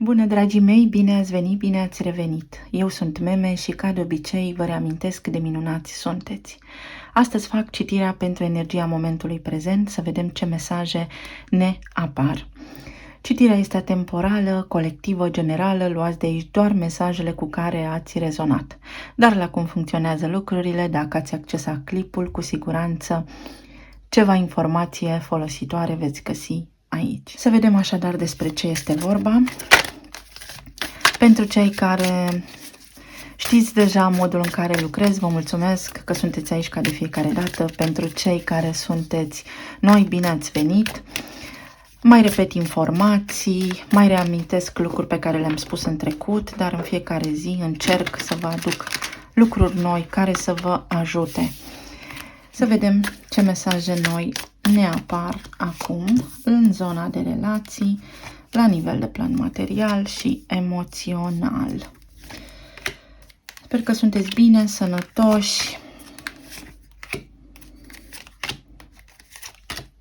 Bună, dragii mei, bine ați venit, bine ați revenit. Eu sunt Meme și, ca de obicei, vă reamintesc cât de minunați sunteți. Astăzi fac citirea pentru energia momentului prezent, să vedem ce mesaje ne apar. Citirea este atemporală, colectivă, generală, luați de aici doar mesajele cu care ați rezonat. Dar la cum funcționează lucrurile, dacă ați accesat clipul, cu siguranță ceva informație folositoare veți găsi aici. Să vedem așadar despre ce este vorba. Pentru cei care știți deja modul în care lucrez, vă mulțumesc că sunteți aici ca de fiecare dată. Pentru cei care sunteți noi, bine ați venit. Mai repet informații, mai reamintesc lucruri pe care le-am spus în trecut, dar în fiecare zi încerc să vă aduc lucruri noi care să vă ajute. Să vedem ce mesaje noi ne apar acum în zona de relații, la nivel de plan material și emoțional. Sper că sunteți bine, sănătoși,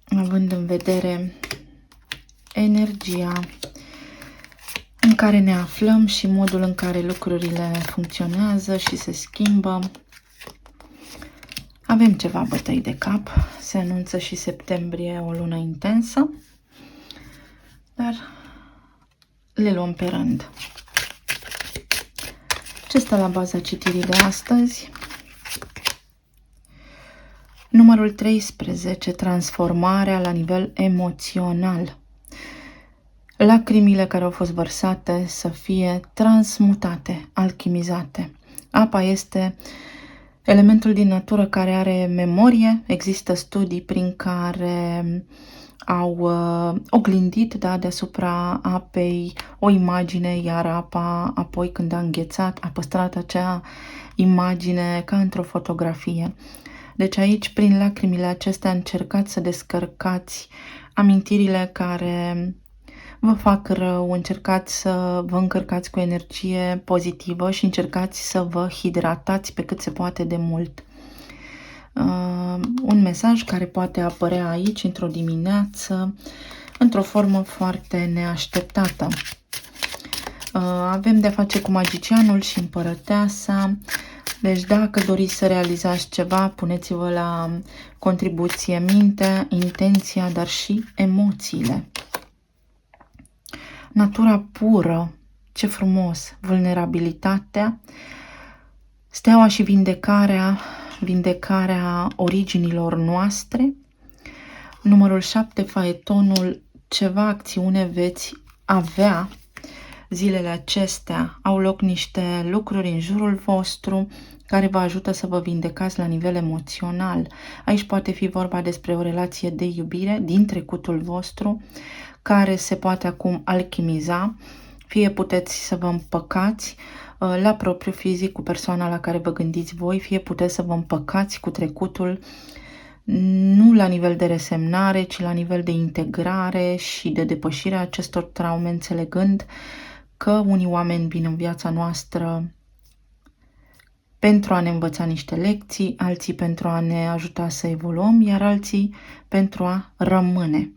având în vedere energia în care ne aflăm și modul în care lucrurile funcționează și se schimbă. Avem ceva bătăi de cap, se anunță și septembrie o lună intensă, dar le luăm pe rând. Ce stă la baza citirii de astăzi? Numărul 13, transformarea la nivel emoțional. Lacrimile care au fost vărsate să fie transmutate, alchimizate. Apa este elementul din natură care are memorie. Există studii prin care au oglindit deasupra apei o imagine, iar apa, apoi când a înghețat, a păstrat acea imagine ca într-o fotografie. Deci aici, prin lacrimile acestea, încercați să descărcați amintirile care vă fac rău, încercați să vă încărcați cu energie pozitivă și încercați să vă hidratați pe cât se poate de mult. Un mesaj care poate apărea aici într-o dimineață, într-o formă foarte neașteptată. Avem de-a face cu magicianul și împărăteasa. Deci dacă doriți să realizați ceva, puneți-vă la contribuție mintea, intenția, dar și emoțiile. Natura pură, ce frumos, vulnerabilitatea, steaua și vindecarea originilor noastre. Numărul 7, faetonul, ceva acțiune veți avea zilele acestea. Au loc niște lucruri în jurul vostru care vă ajută să vă vindecați la nivel emoțional. Aici poate fi vorba despre o relație de iubire din trecutul vostru, care se poate acum alchimiza, fie puteți să vă împăcați la propriu fizic cu persoana la care vă gândiți voi, fie puteți să vă împăcați cu trecutul, nu la nivel de resemnare, ci la nivel de integrare și de depășire a acestor traume, înțelegând că unii oameni vin în viața noastră pentru a ne învăța niște lecții, alții pentru a ne ajuta să evoluăm, iar alții pentru a rămâne.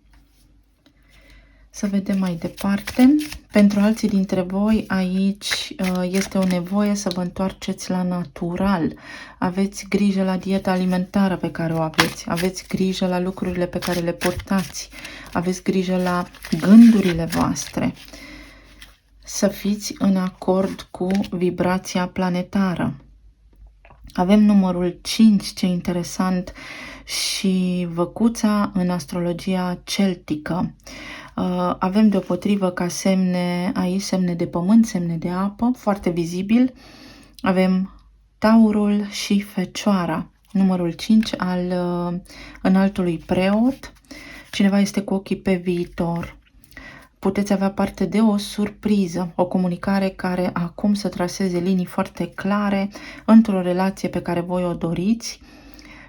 Să vedem mai departe. Pentru alții dintre voi aici este o nevoie să vă întoarceți la natural. Aveți grijă la dieta alimentară pe care o aveți. Aveți grijă la lucrurile pe care le purtați. Aveți grijă la gândurile voastre. Să fiți în acord cu vibrația planetară. Avem numărul 5, ce interesant, și văcuța în astrologia celtică. Avem deopotrivă ca semne aici, semne de pământ, semne de apă, foarte vizibil. Avem taurul și fecioara. Numărul 5 al înaltului preot. Cineva este cu ochii pe viitor. Puteți avea parte de o surpriză, o comunicare care acum să traseze linii foarte clare într-o relație pe care voi o doriți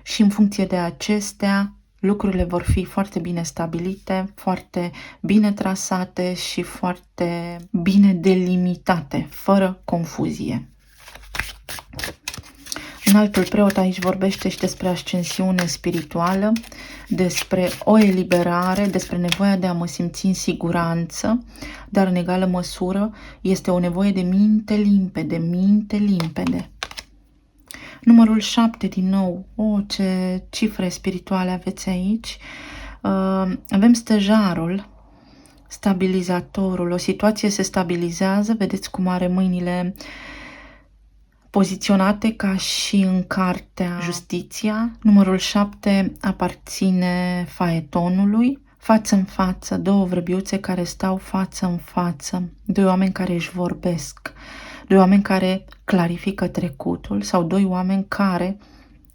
și în funcție de acestea lucrurile vor fi foarte bine stabilite, foarte bine trasate și foarte bine delimitate, fără confuzie. În Înaltul preot aici vorbește și despre ascensiune spirituală, despre o eliberare, despre nevoia de a mă simți în siguranță, dar în egală măsură este o nevoie de minte limpede, minte limpede. Numărul 7 din nou, ce cifre spirituale aveți aici. Avem stejarul, stabilizatorul, o situație se stabilizează, vedeți cum are mâinile poziționate ca și în cartea Justiția. Numărul 7 aparține faetonului. Față în față, două vrăbiuțe care stau față în față, doi oameni care își vorbesc, doi oameni care clarifică trecutul sau doi oameni care,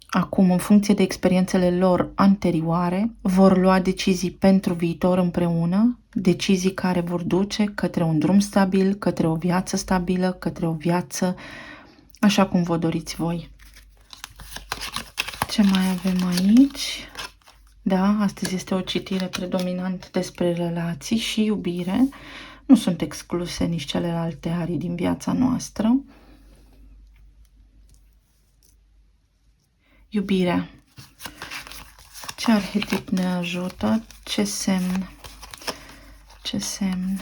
acum, în funcție de experiențele lor anterioare, vor lua decizii pentru viitor împreună, decizii care vor duce către un drum stabil, către o viață stabilă, către o viață așa cum vă doriți voi. Ce mai avem aici? Da, astăzi este o citire predominant despre relații și iubire. Nu sunt excluse nici celelalte arii din viața noastră. Iubirea. Ce arhetip ne ajută? Ce semn? Ce semn?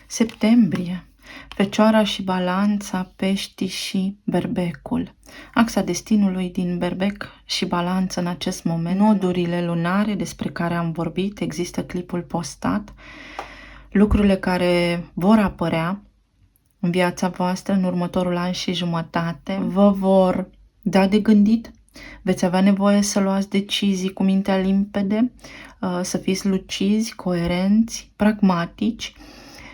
Septembrie. Fecioara și Balanța, Peștii și Berbecul. Axa destinului din Berbec și Balanță în acest moment. Nodurile lunare despre care am vorbit, există clipul postat. Lucrurile care vor apărea în viața voastră în următorul an și jumătate vă vor da de gândit. Veți avea nevoie să luați decizii cu mintea limpede, să fiți lucizi, coerenți, pragmatici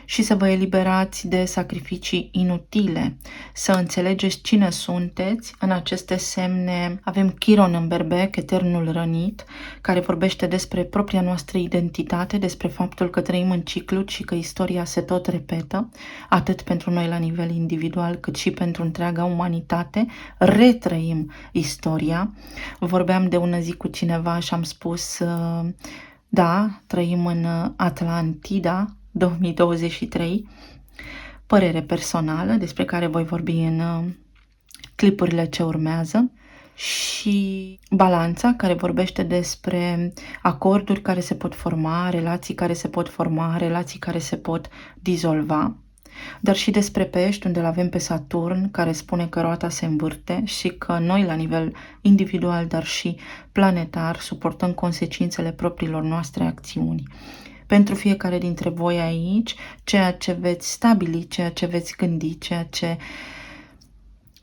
și să vă eliberați de sacrificii inutile, să înțelegeți cine sunteți. În aceste semne avem Chiron în Berbec, eternul rănit, care vorbește despre propria noastră identitate, despre faptul că trăim în ciclu și că istoria se tot repetă, atât pentru noi la nivel individual, cât și pentru întreaga umanitate. Retrăim istoria. Vorbeam de ună zi cu cineva și am spus, da, trăim în Atlantida 2023, părere personală despre care voi vorbi în clipurile ce urmează, și Balanța, care vorbește despre acorduri care se pot forma, relații care se pot forma, relații care se pot dizolva, dar și despre Pești, unde îl avem pe Saturn, care spune că roata se învârte și că noi, la nivel individual, dar și planetar, suportăm consecințele propriilor noastre acțiuni. Pentru fiecare dintre voi aici, ceea ce veți stabili, ceea ce veți gândi, ceea ce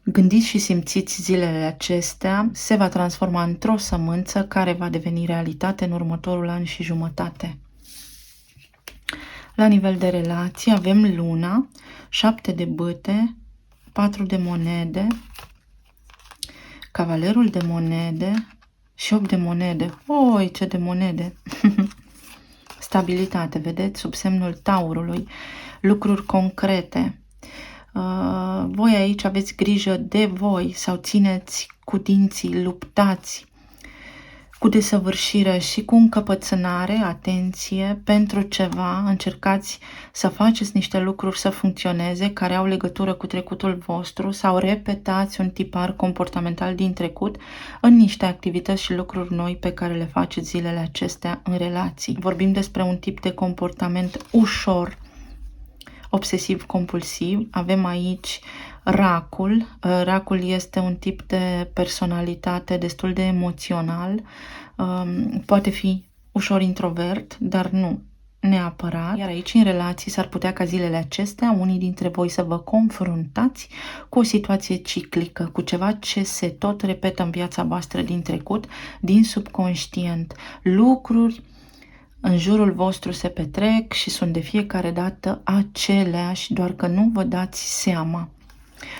gândiți și simțiți zilele acestea, se va transforma într-o sămânță care va deveni realitate în următorul an și jumătate. La nivel de relații avem Luna, 7 de bâte, 4 de monede, Cavalerul de monede și 8 de monede. Oi, ce de monede! Stabilitate, vedeți, sub semnul Taurului, lucruri concrete. Voi aici aveți grijă de voi sau țineți cu dinții, luptați cu desăvârșire și cu încăpățânare, atenție, pentru ceva, încercați să faceți niște lucruri să funcționeze, care au legătură cu trecutul vostru, sau repetați un tipar comportamental din trecut în niște activități și lucruri noi pe care le faceți zilele acestea în relații. Vorbim despre un tip de comportament ușor obsesiv-compulsiv. Avem aici Racul. Racul este un tip de personalitate destul de emoțional. Poate fi ușor introvert, dar nu neapărat. Iar aici, în relații, s-ar putea ca zilele acestea unii dintre voi să vă confruntați cu o situație ciclică, cu ceva ce se tot repetă în viața voastră din trecut, din subconștient. Lucruri în jurul vostru se petrec și sunt de fiecare dată aceleași, doar că nu vă dați seama.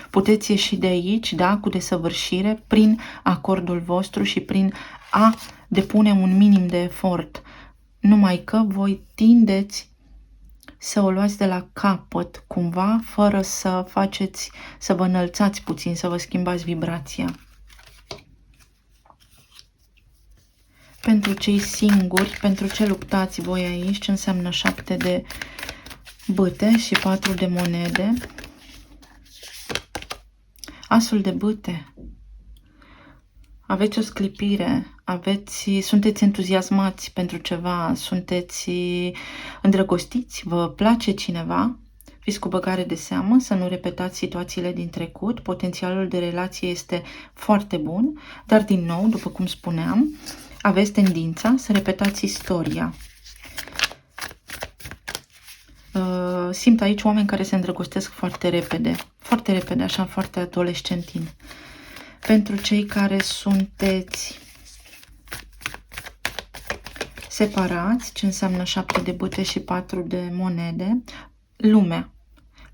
Puteți ieși de aici, da, cu desăvârșire, prin acordul vostru și prin a depune un minim de efort. Numai că voi tindeți să o luați de la capăt, cumva, fără să faceți, să vă înălțați puțin, să vă schimbați vibrația. Pentru cei singuri, pentru ce luptați voi aici, ce înseamnă 7 de bâte și 4 de monede. Asul de bâte. Aveți o sclipire, sunteți entuziasmați pentru ceva, sunteți îndrăgostiți, vă place cineva, fiți cu băgare de seamă, să nu repetați situațiile din trecut, potențialul de relație este foarte bun, dar din nou, după cum spuneam, aveți tendința să repetați istoria. Simt aici oameni care se îndrăgostesc foarte repede, așa, foarte adolescentin. Pentru cei care sunteți separați, ce înseamnă 7 de bâte și 4 de monede, lumea,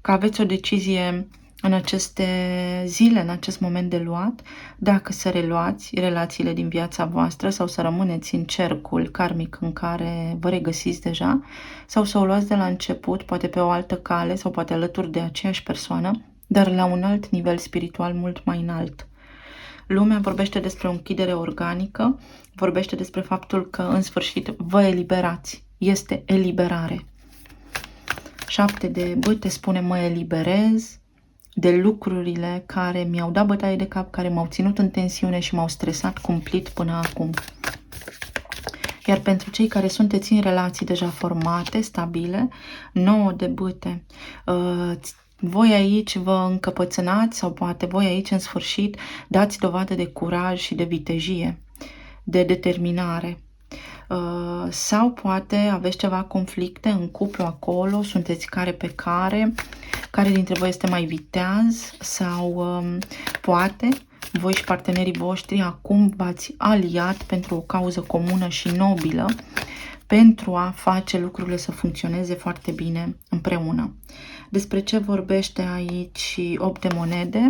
că aveți o decizie în aceste zile, în acest moment de luat, dacă să reluați relațiile din viața voastră sau să rămâneți în cercul karmic în care vă regăsiți deja, sau să o luați de la început, poate pe o altă cale sau poate alături de aceeași persoană, dar la un alt nivel spiritual mult mai înalt. Lumea vorbește despre o închidere organică, vorbește despre faptul că în sfârșit vă eliberați. Este eliberare. 7 de bâte spune mă eliberez de lucrurile care mi-au dat bătaie de cap, care m-au ținut în tensiune și m-au stresat cumplit până acum. Iar pentru cei care sunteți în relații deja formate, stabile, 9 de bâte. Voi aici vă încăpățânați sau poate voi aici în sfârșit dați dovadă de curaj și de vitejie, de determinare. Sau poate aveți ceva conflicte în cuplu acolo, sunteți care pe care dintre voi este mai viteaz sau poate voi și partenerii voștri acum v-ați aliat pentru o cauză comună și nobilă pentru a face lucrurile să funcționeze foarte bine împreună. Despre ce vorbește aici 8 de monede?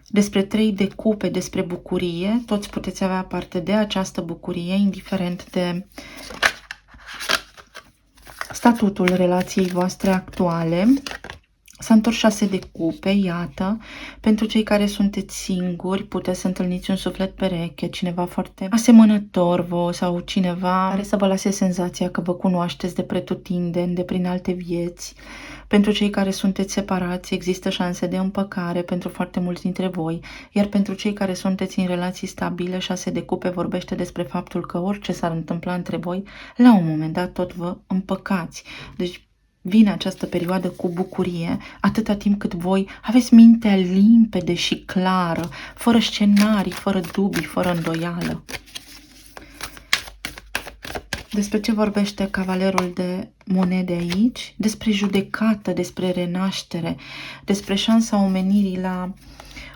Despre 3 de cupe, despre bucurie. Toți puteți avea parte de această bucurie, indiferent de statutul relației voastre actuale. S-a întors 6 de cupe, iată. Pentru cei care sunteți singuri, puteți să întâlniți un suflet pereche, cineva foarte asemănător vouă sau cineva care să vă lase senzația că vă cunoașteți de pretutindeni, de prin alte vieți. Pentru cei care sunteți separați, există șanse de împăcare pentru foarte mulți dintre voi, iar pentru cei care sunteți în relații stabile, 6 de cupe vorbește despre faptul că orice s-ar întâmpla între voi, la un moment dat tot vă împăcați. Deci vine această perioadă cu bucurie, atâta timp cât voi aveți mintea limpede și clară, fără scenarii, fără dubii, fără îndoială. Despre ce vorbește cavalerul de monede aici? Despre judecată, despre renaștere, despre șansa omenirii la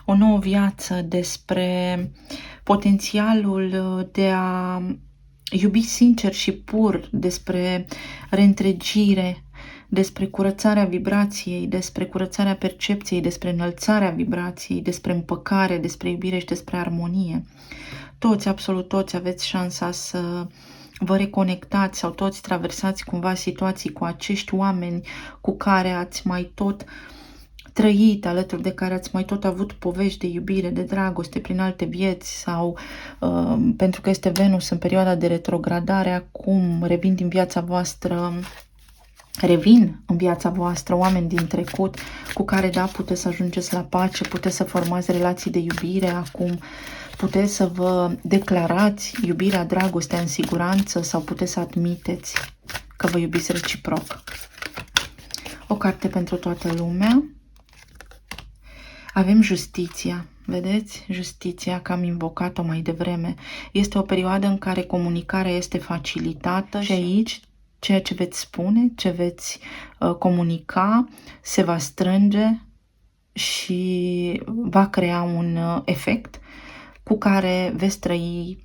o nouă viață, despre potențialul de a iubi sincer și pur, despre reîntregire, despre curățarea vibrației, despre curățarea percepției, despre înălțarea vibrației, despre împăcare, despre iubire și despre armonie. Toți, absolut toți, aveți șansa să vă reconectați sau toți traversați cumva situații cu acești oameni cu care ați mai tot trăit, alături de care ați mai tot avut povești de iubire, de dragoste prin alte vieți sau pentru că este Venus în perioada de retrogradare, acum revin în viața voastră oameni din trecut cu care, da, puteți să ajungeți la pace, puteți să formați relații de iubire acum, puteți să vă declarați iubirea, dragostea în siguranță sau puteți să admiteți că vă iubiți reciproc. O carte pentru toată lumea. Avem justiția. Vedeți? Justiția, că am invocat-o mai devreme. Este o perioadă în care comunicarea este facilitată și aici ceea ce veți spune, ce veți comunica, se va strânge și va crea un efect cu care veți trăi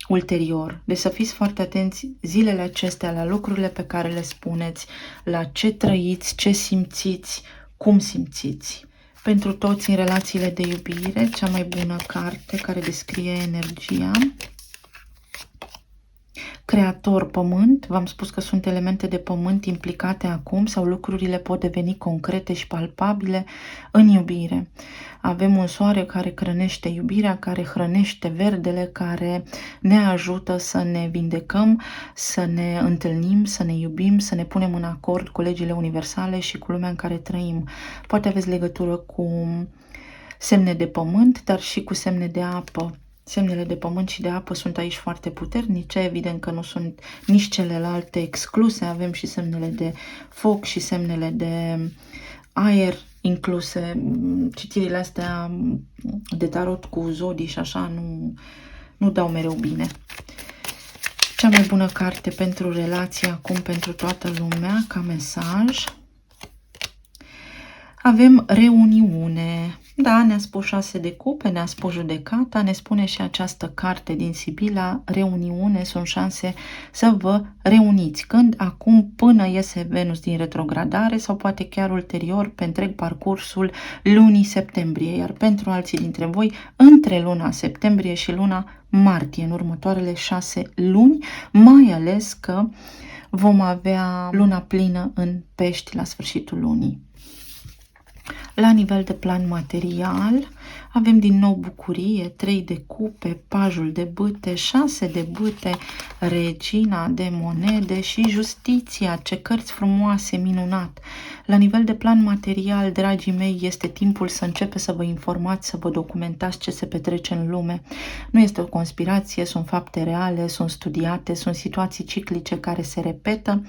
ulterior. Deci să fiți foarte atenți zilele acestea la lucrurile pe care le spuneți, la ce trăiți, ce simțiți, cum simțiți. Pentru toți în relațiile de iubire, cea mai bună carte care descrie energia. Creator, pământ, v-am spus că sunt elemente de pământ implicate acum sau lucrurile pot deveni concrete și palpabile în iubire. Avem un soare care hrănește iubirea, care hrănește verdele, care ne ajută să ne vindecăm, să ne întâlnim, să ne iubim, să ne punem în acord cu legile universale și cu lumea în care trăim. Poate aveți legătură cu semne de pământ, dar și cu semne de apă. Semnele de pământ și de apă sunt aici foarte puternice, evident că nu sunt nici celelalte excluse, avem și semnele de foc și semnele de aer incluse. Citirile astea de tarot cu zodii și așa nu dau mereu bine. Cea mai bună carte pentru relație acum pentru toată lumea, ca mesaj. Avem reuniune. Da, ne-a spus 6 de cupe, ne-a spus judecata, ne spune și această carte din Sibila, reuniune, sunt șanse să vă reuniți. Când? Acum, până iese Venus din retrogradare sau poate chiar ulterior pe întreg parcursul lunii septembrie, iar pentru alții dintre voi, între luna septembrie și luna martie, în următoarele 6 luni, mai ales că vom avea luna plină în Pești la sfârșitul lunii. La nivel de plan material, avem din nou bucurie, 3 de cupe, pajul de bâte, 6 de bâte, regina de monede și justiția. Ce cărți frumoase, minunat! La nivel de plan material, dragii mei, este timpul să începeți să vă informați, să vă documentați ce se petrece în lume. Nu este o conspirație, sunt fapte reale, sunt studiate, sunt situații ciclice care se repetă.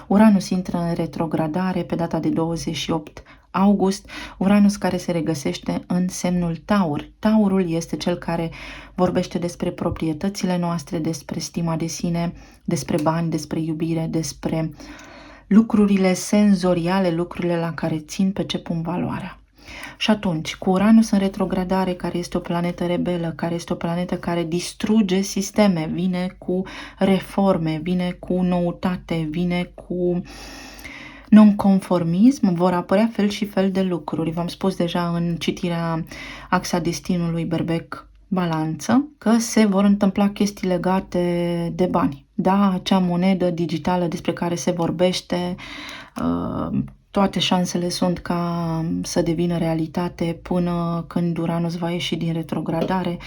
Uranus intră în retrogradare pe data de 28 august, Uranus care se regăsește în semnul Taur. Taurul este cel care vorbește despre proprietățile noastre, despre stima de sine, despre bani, despre iubire, despre lucrurile senzoriale, lucrurile la care țin, pe ce pun valoarea. Și atunci, cu Uranus în retrogradare, care este o planetă rebelă, care este o planetă care distruge sisteme, vine cu reforme, vine cu noutate, vine cu nonconformism, vor apărea fel și fel de lucruri. V-am spus deja în citirea Axa Destinului Berbec Balanță că se vor întâmpla chestii legate de bani. Da, acea monedă digitală despre care se vorbește, toate șansele sunt ca să devină realitate până când Uranus va ieși din retrogradare.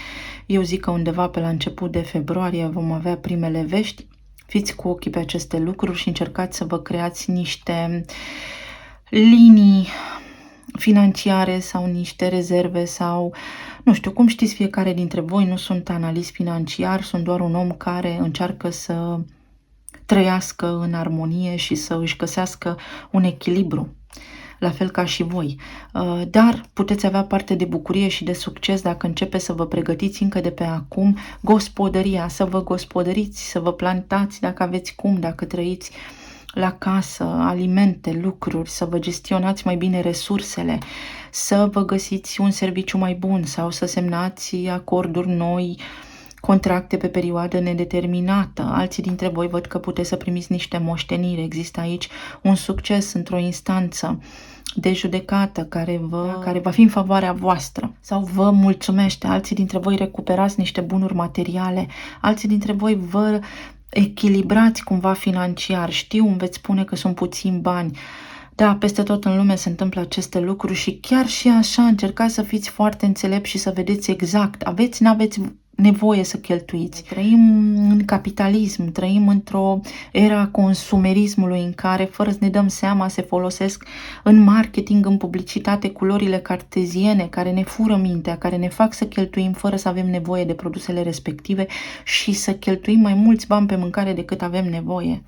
Eu zic că undeva pe la început de februarie vom avea primele vești. Fiți cu ochii pe aceste lucruri și încercați să vă creați niște linii financiare sau niște rezerve sau, nu știu, cum știți fiecare dintre voi, nu sunt analist financiar, sunt doar un om care încearcă să trăiască în armonie și să își găsească un echilibru, la fel ca și voi. Dar puteți avea parte de bucurie și de succes dacă începeți să vă pregătiți încă de pe acum gospodăria, să vă gospodăriți, să vă plantați dacă aveți cum, dacă trăiți la casă, alimente, lucruri, să vă gestionați mai bine resursele, să vă găsiți un serviciu mai bun sau să semnați acorduri noi, contracte pe perioadă nedeterminată. Alții dintre voi văd că puteți să primiți niște moșteniri. Există aici un succes într-o instanță de judecată care va fi în favoarea voastră sau vă mulțumește. Alții dintre voi recuperați niște bunuri materiale. Alții dintre voi vă echilibrați cumva financiar. Știu, îmi veți spune că sunt puțini bani. Da, peste tot în lume se întâmplă aceste lucruri și chiar și așa încercați să fiți foarte înțelepți și să vedeți exact. Aveți, n-aveți nevoie să cheltuiți. Trăim în capitalism, trăim într-o era consumerismului în care, fără să ne dăm seama, se folosesc în marketing, în publicitate, culorile carteziene care ne fură mintea, care ne fac să cheltuim fără să avem nevoie de produsele respective și să cheltuim mai mulți bani pe mâncare decât avem nevoie.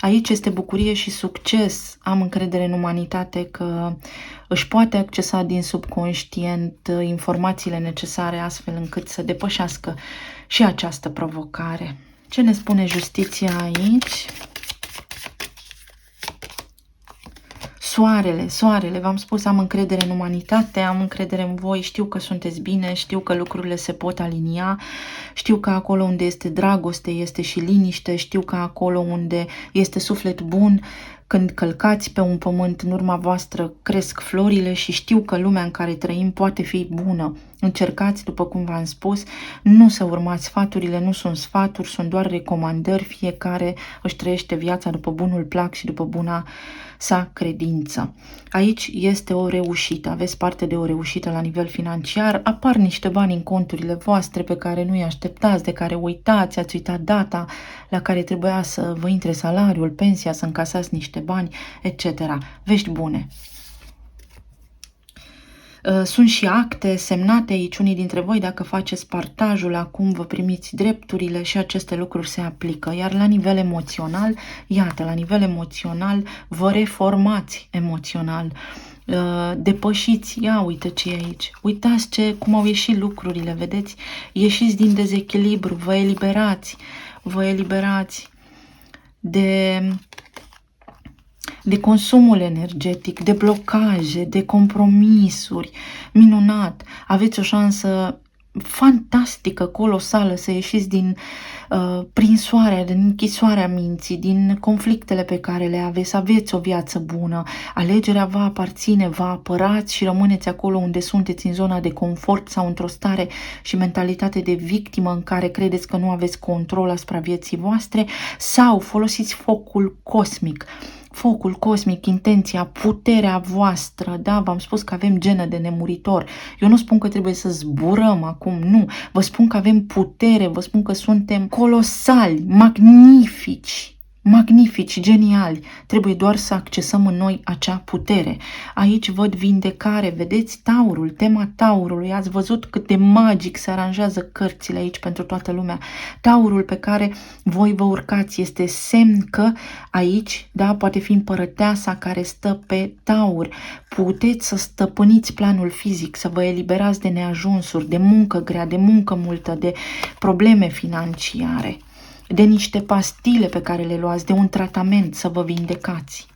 Aici este bucurie și succes. Am încredere în umanitate că își poate accesa din subconștient informațiile necesare astfel încât să depășească și această provocare. Ce ne spune justiția aici? Soarele, v-am spus, am încredere în umanitate, am încredere în voi, știu că sunteți bine, știu că lucrurile se pot alinia, știu că acolo unde este dragoste este și liniște, știu că acolo unde este suflet bun, când călcați pe un pământ, în urma voastră cresc florile și știu că lumea în care trăim poate fi bună. Încercați, după cum v-am spus, nu să urmați sfaturile, nu sunt sfaturi, sunt doar recomandări, fiecare își trăiește viața după bunul plac și după buna sa credință. Aici este o reușită, aveți parte de o reușită la nivel financiar, apar niște bani în conturile voastre pe care nu-i așteptați, de care uitați, ați uitat data la care trebuia să vă intre salariul, pensia, să încasați niște bani, etc. Vești bune. Sunt și acte semnate aici, unii dintre voi, dacă faceți partajul, acum vă primiți drepturile și aceste lucruri se aplică. Iar la nivel emoțional, iată, la nivel emoțional, vă reformați emoțional, depășiți, ia uite ce e aici, uitați cum au ieșit lucrurile, vedeți? Ieșiți din dezechilibru, vă eliberați de consumul energetic, de blocaje, de compromisuri. Minunat! Aveți o șansă fantastică, colosală să ieșiți din prinsoarea, din închisoarea minții, din conflictele pe care le aveți. Aveți o viață bună, alegerea vă aparține, vă apărați și rămâneți acolo unde sunteți, în zona de confort sau într-o stare și mentalitate de victimă în care credeți că nu aveți control asupra vieții voastre, sau folosiți focul cosmic. Focul cosmic, intenția, puterea voastră, da? V-am spus că avem genă de nemuritor. Eu nu spun că trebuie să zburăm acum, nu. Vă spun că avem putere, vă spun că suntem colosali, magnifici, geniali. Trebuie doar să accesăm în noi acea putere. Aici văd vindecare, vedeți Taurul, tema Taurului. Ați văzut cât de magic se aranjează cărțile aici pentru toată lumea. Taurul pe care voi vă urcați este semn că aici, da, poate fi împărăteasa care stă pe Taur. Puteți să stăpâniți planul fizic, să vă eliberați de neajunsuri, de muncă grea, de muncă multă, de probleme financiare, de niște pastile pe care le luați, de un tratament, să vă vindecați.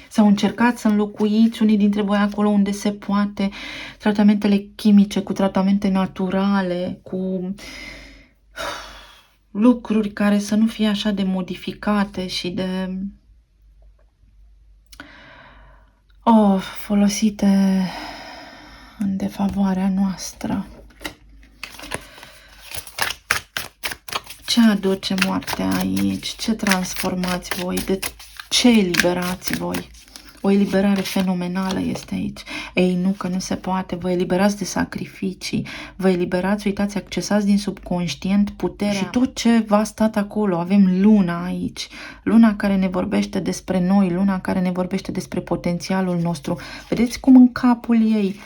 Sau încercați să înlocuiți unii dintre voi acolo unde se poate tratamentele chimice cu tratamente naturale, cu lucruri care să nu fie așa de modificate și de folosite în defavoarea noastră. Ce aduce moartea aici? Ce transformați voi? De ce eliberați voi? O eliberare fenomenală este aici. Ei, nu, că nu se poate. Vă eliberați de sacrificii, vă eliberați, uitați, accesați din subconștient puterea și tot ce v-a stat acolo. Avem luna aici, luna care ne vorbește despre noi, luna care ne vorbește despre potențialul nostru. Vedeți cum în capul ei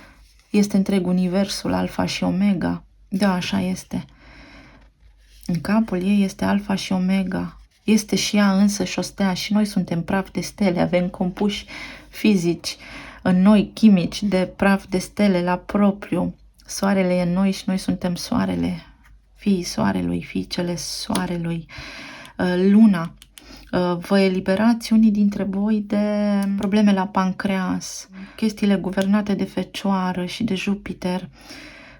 este întreg universul, alfa și omega? Da, așa este. În capul ei este alfa și omega. Este și ea însă și o stea și noi suntem praf de stele, avem compuși fizici în noi, chimici, de praf de stele la propriu. Soarele e în noi și noi suntem soarele, fiii soarelui, fiicele soarelui. Luna, vă eliberați unii dintre voi de probleme la pancreas, chestiile guvernate de Fecioară și de Jupiter,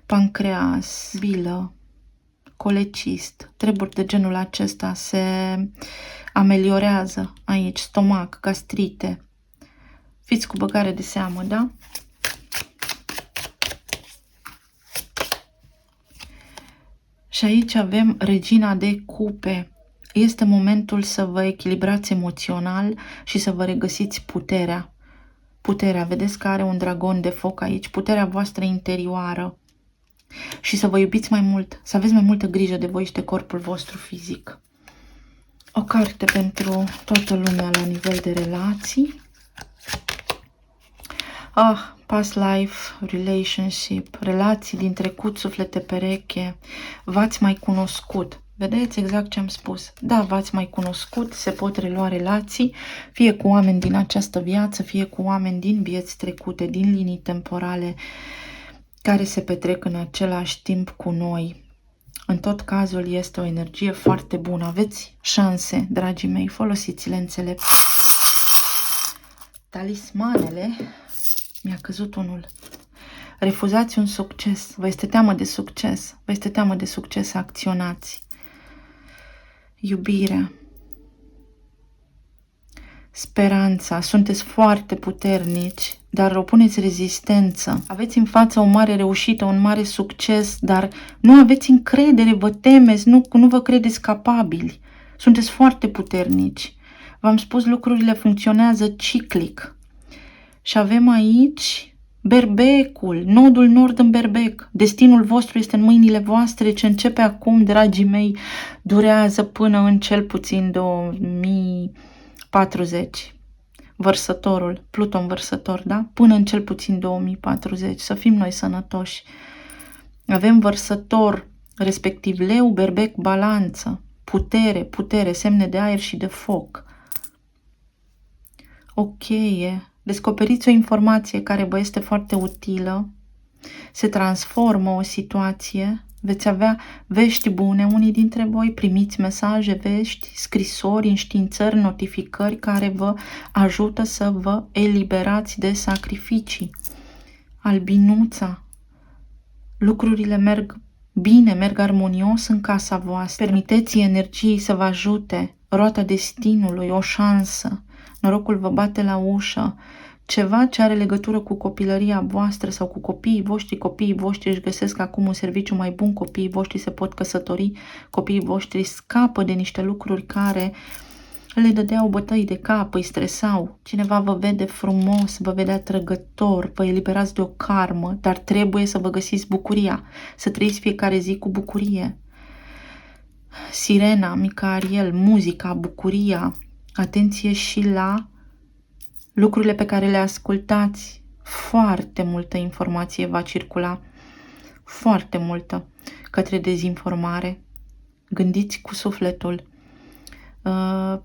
pancreas, bilă, colecist, treburi de genul acesta se ameliorează aici, stomac, gastrite. Fiți cu băgare de seamă, da? Și aici avem regina de cupe. Este momentul să vă echilibrați emoțional și să vă regăsiți puterea. Puterea, vedeți că are un dragon de foc aici, puterea voastră interioară. Și să vă iubiți mai mult, să aveți mai multă grijă de voi și de corpul vostru fizic. O carte pentru toată lumea la nivel de relații. Past life, relationship, relații din trecut, suflete pereche, v-ați mai cunoscut. Vedeți exact ce am spus. Da, v-ați mai cunoscut, se pot relua relații, fie cu oameni din această viață, fie cu oameni din vieți trecute, din linii temporale, care se petrec în același timp cu noi. În tot cazul este o energie foarte bună. Aveți șanse, dragii mei, folosiți-le înțelept. Talismanele, mi-a căzut unul. Refuzați un succes, vă este teamă de succes, vă este teamă de succes, acționați. Iubirea. Speranța, sunteți foarte puternici, dar opuneți rezistență. Aveți în față o mare reușită, un mare succes, dar nu aveți încredere, vă temeți, nu vă credeți capabili. Sunteți foarte puternici. V-am spus, lucrurile funcționează ciclic. Și avem aici berbecul, nodul nord în berbec. Destinul vostru este în mâinile voastre. Ce începe acum, dragii mei, durează până în cel puțin 2040. vărsătorul, Pluton vărsător, da? Până în cel puțin 2040, să fim noi sănătoși. Avem vărsător, respectiv leu, berbec, balanță, putere, semne de aer și de foc. O cheie, descoperiți o informație care vă este foarte utilă, se transformă o situație, veți avea vești bune, unii dintre voi primiți mesaje, vești, scrisori, înștiințări, notificări care vă ajută să vă eliberați de sacrificii. Albinuța, lucrurile merg bine, merg armonios în casa voastră. Permiteți energiei să vă ajute, roata destinului, o șansă, norocul vă bate la ușă, ceva ce are legătură cu copilăria voastră sau cu copiii voștri își găsesc acum un serviciu mai bun, copiii voștri se pot căsători, copiii voștri scapă de niște lucruri care le dădeau bătăi de cap, îi stresau. Cineva vă vede frumos, vă vede atrăgător, vă eliberați de o karmă, dar trebuie să vă găsiți bucuria, să trăiți fiecare zi cu bucurie. Sirena, Mica Ariel, muzica, bucuria, atenție și la lucrurile pe care le ascultați. Foarte multă informație va circula, foarte multă, către dezinformare. Gândiți cu sufletul.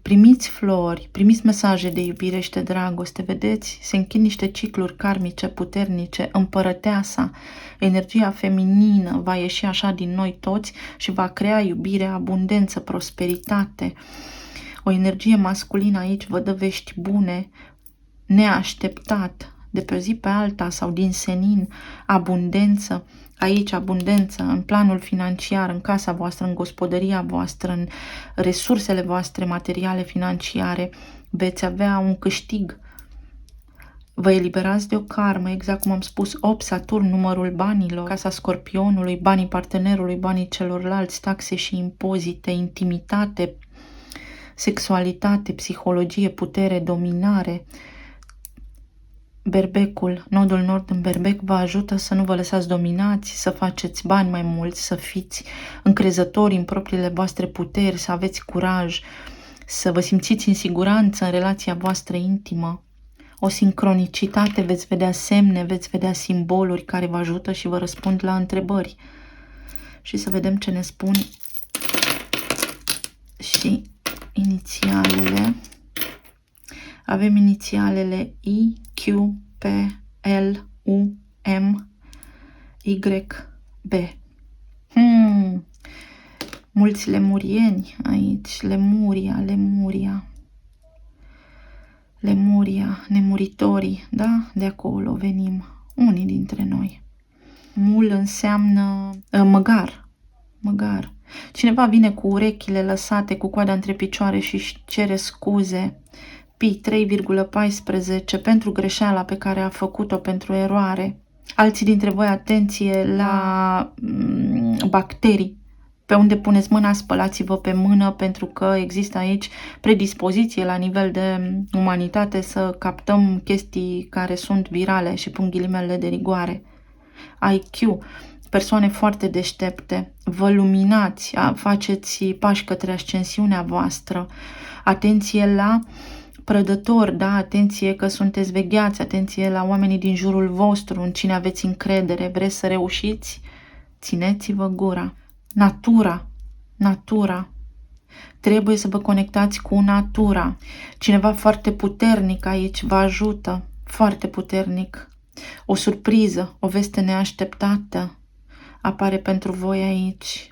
Primiți flori, primiți mesaje de iubire și de dragoste, vedeți? Se închid niște cicluri karmice puternice, împărăteasa, energia feminină va ieși așa din noi toți și va crea iubire, abundență, prosperitate. O energie masculină aici vă dă vești bune, neașteptat, de pe o zi pe alta sau din senin, abundență, aici abundență, în planul financiar, în casa voastră, în gospodăria voastră, în resursele voastre materiale, financiare, veți avea un câștig. Vă eliberați de o karmă, exact cum am spus, 8 Saturn, numărul banilor, casa Scorpionului, banii partenerului, banii celorlalți, taxe și impozite, intimitate, sexualitate, psihologie, putere, dominare. Berbecul, nodul nord în berbec vă ajută să nu vă lăsați dominați, să faceți bani mai mulți, să fiți încrezători în propriile voastre puteri, să aveți curaj, să vă simțiți în siguranță în relația voastră intimă. O sincronicitate, veți vedea semne, veți vedea simboluri care vă ajută și vă răspund la întrebări. Și să vedem ce ne spun și inițialele. Avem inițialele I, Q, P, L, U, M, Y, B. Mulți lemurieni aici. Lemuria, nemuritorii, da? De acolo venim, unii dintre noi. Mul înseamnă măgar. Cineva vine cu urechile lăsate, cu coada între picioare și își cere scuze. Pi 3,14 pentru greșeala pe care a făcut-o, pentru eroare. Alții dintre voi, atenție la bacterii. Pe unde puneți mâna, spălați-vă pe mână, pentru că există aici predispoziție la nivel de umanitate să captăm chestii care sunt virale și pun ghilimele de rigoare. IQ, persoane foarte deștepte, vă luminați, faceți pași către ascensiunea voastră. Atenție la prădători, da? Atenție că sunteți vegheați, atenție la oamenii din jurul vostru, în cine aveți încredere, vreți să reușiți, țineți-vă gura. Natura. Trebuie să vă conectați cu natura. Cineva foarte puternic aici vă ajută, foarte puternic. O surpriză, o veste neașteptată apare pentru voi aici.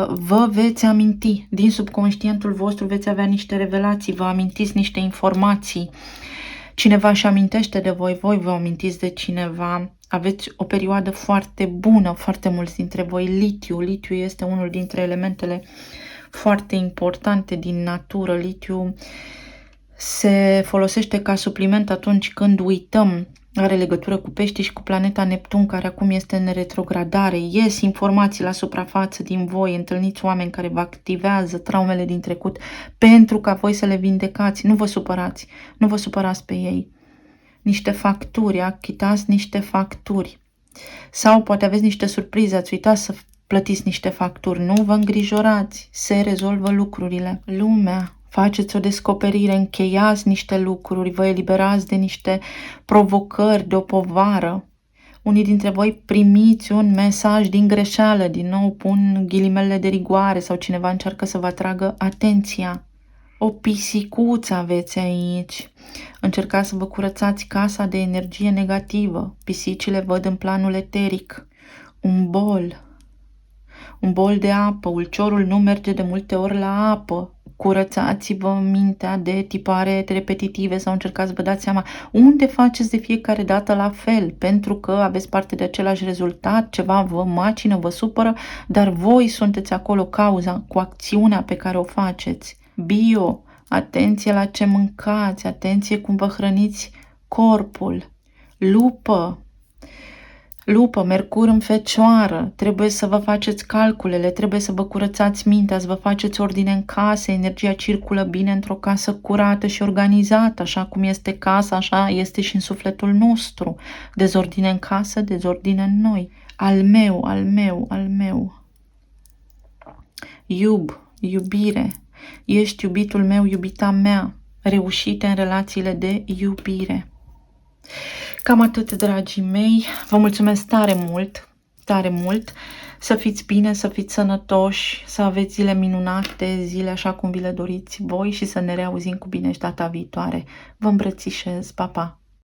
Vă veți aminti, din subconștientul vostru veți avea niște revelații, vă amintiți niște informații. Cineva își amintește de voi, voi vă amintiți de cineva. Aveți o perioadă foarte bună, foarte mulți dintre voi. Litiu este unul dintre elementele foarte importante din natură. Litiu se folosește ca supliment atunci când uităm. Are legătură cu pești și cu planeta Neptun, care acum este în retrogradare. Ies informații la suprafață din voi, întâlniți oameni care vă activează traumele din trecut pentru ca voi să le vindecați. Nu vă supărați pe ei. Niște facturi, achitați niște facturi. Sau poate aveți niște surprize, ați uitat să plătiți niște facturi. Nu vă îngrijorați, se rezolvă lucrurile. Lumea, faceți o descoperire, încheiați niște lucruri, vă eliberați de niște provocări, de o povară. Unii dintre voi primiți un mesaj din greșeală, din nou pun ghilimele de rigoare, sau cineva încearcă să vă atragă atenția. O pisicuță aveți aici. Încercați să vă curățați casa de energie negativă. Pisicile văd în planul eteric. Un bol de apă. Ulciorul nu merge de multe ori la apă. Curățați-vă mintea de tipare repetitive sau încercați să vă dați seama unde faceți de fiecare dată la fel, pentru că aveți parte de același rezultat, ceva vă macină, vă supără, dar voi sunteți acolo cauza cu acțiunea pe care o faceți. Bio, atenție la ce mâncați, atenție cum vă hrăniți corpul. Lupă, Mercur în Fecioară, trebuie să vă faceți calculele, trebuie să vă curățați mintea, să vă faceți ordine în casă, energia circulă bine într-o casă curată și organizată, așa cum este casa, așa este și în sufletul nostru. Dezordine în casă, dezordine în noi. Al meu. Iubire, ești iubitul meu, iubita mea, reușite în relațiile de iubire. Cam atât, dragii mei, vă mulțumesc tare mult, să fiți bine, să fiți sănătoși, să aveți zile minunate, zile așa cum vi le doriți voi și să ne reauzim cu bine și data viitoare. Vă îmbrățișez, pa, pa!